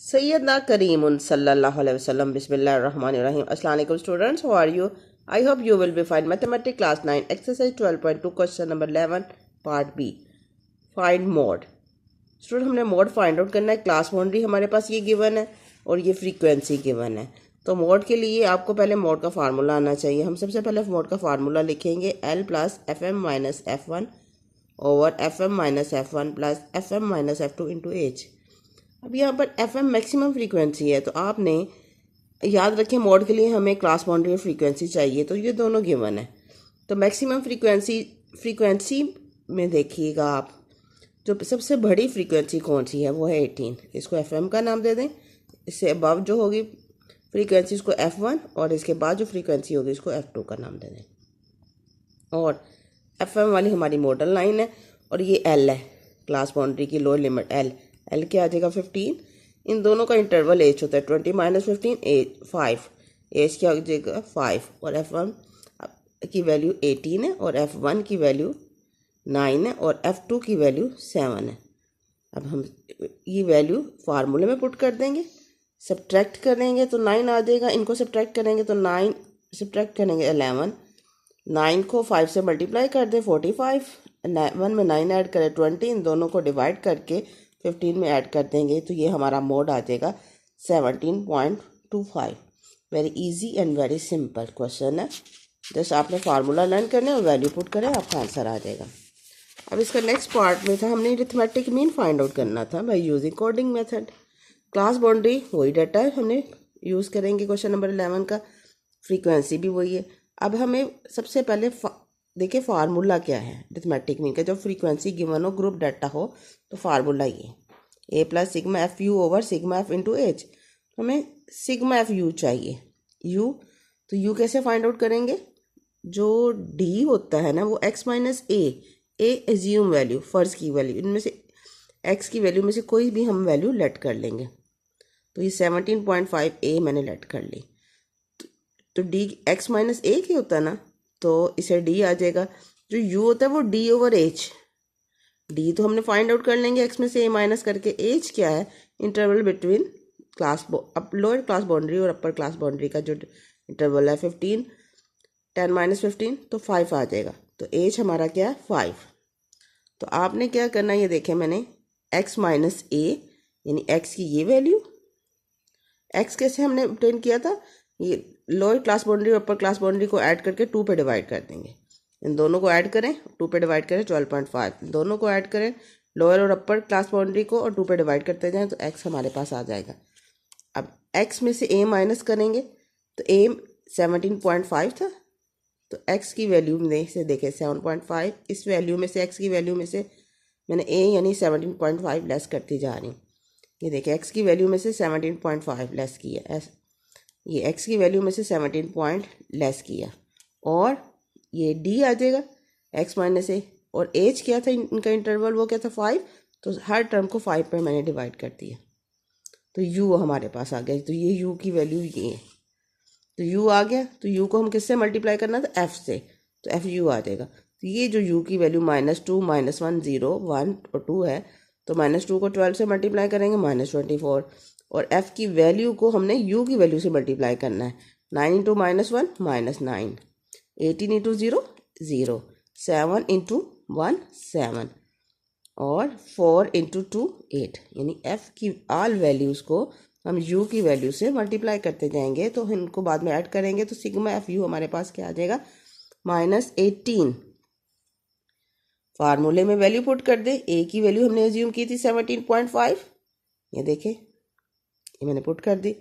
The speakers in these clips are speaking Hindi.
Sayyidina Kareemun sallallahu alaihi wasallam. Bismillahirrahmanirrahim. Assalamu alaikum students. How are you? I hope you will be fine. Mathematics class 9 exercise 12.2 question number 11 part B. Find mode. Student हमने मोड फाइंड आउट करना है। क्लास बाउंड्री हमारे पास ये गिवन है और ये फ्रीक्वेंसी गिवन है। तो मोड के लिए आपको पहले मोड का फार्मूला आना चाहिए। हम सबसे पहले मोड का फार्मूला लिखेंगे L plus F M minus F one over F M minus F one plus F M minus F two into H. अब यहाँ पर एफ एम मैक्सिमम फ्रीक्वेंसी है, तो आपने याद रखें मोड के लिए हमें क्लास बाउंड्री और फ्रीक्वेंसी चाहिए, तो ये दोनों गिवन है। तो मैक्सिमम फ्रीक्वेंसी में देखिएगा आप, जो सबसे बड़ी फ्रीक्वेंसी कौन सी है वो है 18। इसको एफ एम का नाम दे दें। इससे अबव जो होगी फ्रीक्वेंसी इसको एफ वन, और इसके बाद जो फ्रीक्वेंसी होगी इसको एफ टू का नाम दे दें। और एफ एम वाली हमारी मॉडल लाइन है और ये एल है, क्लास बाउंड्री की लोअर लिमिट एल क्या आ जाएगा 15। इन दोनों का इंटरवल एच होता है 20 माइनस 15 5। एच क्या हो जाएगा 5, और एफ वन की वैल्यू 18 है और एफ वन की वैल्यू 9 है और एफ टू की वैल्यू 7 है। अब हम ये वैल्यू फार्मूले में पुट कर देंगे, सब्ट्रैक्ट करेंगे तो 9 आ जाएगा। इनको सब्ट्रैक्ट करेंगे तो 9 सब्ट्रैक्ट करेंगे 11। 9 को 5 से मल्टीप्लाई कर दें 45, 1 में 9 ऐड करें 20। इन दोनों को डिवाइड करके 15 में ऐड कर देंगे तो ये हमारा मोड आ जाएगा 17.25। Very easy and very simple question है। जस्ट आपने फार्मूला लर्न करना है और वैल्यू पुट करें, आपका आंसर आ जाएगा। अब इसका नेक्स्ट पार्ट में था, हमने अरिथमेटिक मीन फाइंड आउट करना था by using coding method. Class boundary वही डाटा है, हमने यूज़ करेंगे क्वेश्चन नंबर 11 का। फ्रीक्वेंसी भी वही है। अब हमें सबसे पहले देखिए फार्मूला क्या है अरिथमेटिक मीन का। जब फ्रीक्वेंसी गिवन हो, ग्रुप डाटा हो, तो फार्मूला ये A plus sigma F U over sigma F into H. हमें सिग्मा एफ यू चाहिए। यू तो यू कैसे फाइंड आउट करेंगे? जो डी होता है ना वो X minus A assume value, फ़र्ज़ की वैल्यू, इनमें से एक्स की वैल्यू में से कोई भी हम वैल्यू लेट कर लेंगे। तो ये 17.5 ए मैंने लेट कर ली। तो डी एक्स माइनस ए क्या होता है ना, तो इसे डी आ जाएगा। जो यू होता है वो डी ओवर एच। डी तो हमने फाइंड आउट कर लेंगे एक्स में से ए माइनस करके। एच क्या है? Interval between lower class boundary और अपर क्लास बाउंड्री का जो इंटरवल है 15, 10 माइनस 15 तो 5 आ जाएगा। तो एच हमारा क्या है 5। तो आपने क्या करना है, ये देखें मैंने एक्स माइनस ए यानी एक्स की ये वैल्यू। एक्स कैसे हमने ऑब्टेन किया था? ये लोअर क्लास बाउंड्री और अपर क्लास बाउंड्री को ऐड करके 2 पे डिवाइड कर देंगे। इन दोनों को ऐड करें, 2 पे डिवाइड करें 12.5। दोनों को ऐड करें लोअर और अपर क्लास बाउंड्री को और 2 पे डिवाइड करते जाएं तो एक्स हमारे पास आ जाएगा। अब एक्स में से ए माइनस करेंगे तो ए 17.5 था, तो एक्स की वैल्यू में से देखें 7.5। इस वैल्यू में से एक्स की वैल्यू में से मैंने ए यानी 17.5 लेस करती जा रही हूँ। ये देखें एक्स की वैल्यू में से 17.5 लेस किया, ये एक्स की वैल्यू में से 17 पॉइंट लेस किया, और ये डी आ जाएगा एक्स माइनस ए। और एच क्या था इनका इंटरवल, वो क्या था 5। तो हर टर्म को 5 पे मैंने डिवाइड कर दिया, तो यू हमारे पास आ गया। तो ये यू की वैल्यू ये है, तो यू आ गया। तो यू को हम किससे मल्टीप्लाई करना था? एफ से, तो एफ यू आ जाएगा। तो ये जो यू की वैल्यू -2 -1 0 1 और 2 है, तो -2 को 12 से मल्टीप्लाई करेंगे -24, और f की वैल्यू को हमने u की वैल्यू से मल्टीप्लाई करना है। 9 इंटू -1 -9, 18 इंटू 0 0, 7 इंटू 1 7, और 4 इंटू 2 8। यानी f की ऑल वैल्यूज़ को हम u की वैल्यू से मल्टीप्लाई करते जाएंगे, तो इनको बाद में ऐड करेंगे तो सिग्मा एफ यू हमारे पास क्या आ जाएगा -18। फार्मूले में वैल्यू पुट कर दे। a की वैल्यू हमने एज्यूम की थी 17.5, ये देखें ये मैंने पुट कर दी।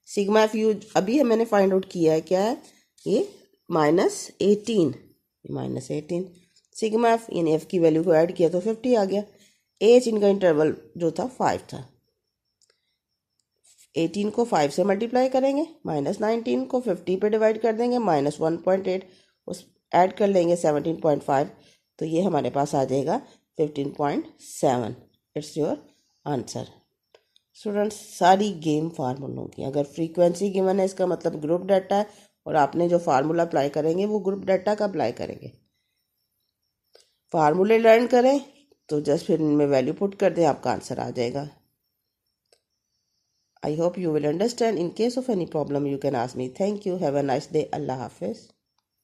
सिग्मा एफ यू अभी मैंने फाइंड आउट किया है, क्या है ये -18। सिग्मा एफ यानी एफ की वैल्यू को ऐड किया तो 50 आ गया। एच इनका इंटरवल जो था 5 था। 18 को 5 से मल्टीप्लाई करेंगे, -19 को 50 पे डिवाइड कर देंगे, -1.8 उस ऐड कर लेंगे 17.5, तो ये हमारे पास आ जाएगा 15.7। It's your answer. स्टूडेंट्स सारी गेम फार्मूलों की, अगर फ्रीक्वेंसी गिवन है इसका मतलब ग्रुप डाटा है, और आपने जो फार्मूला अप्लाई करेंगे वो ग्रुप डाटा का अप्लाई करेंगे। फार्मूले लर्न करें तो जस्ट फिर इनमें वैल्यू पुट कर दें, आपका आंसर आ जाएगा। I hope you will understand. In case of any problem, you can ask me. Thank you. Have a nice day. Allah Hafiz.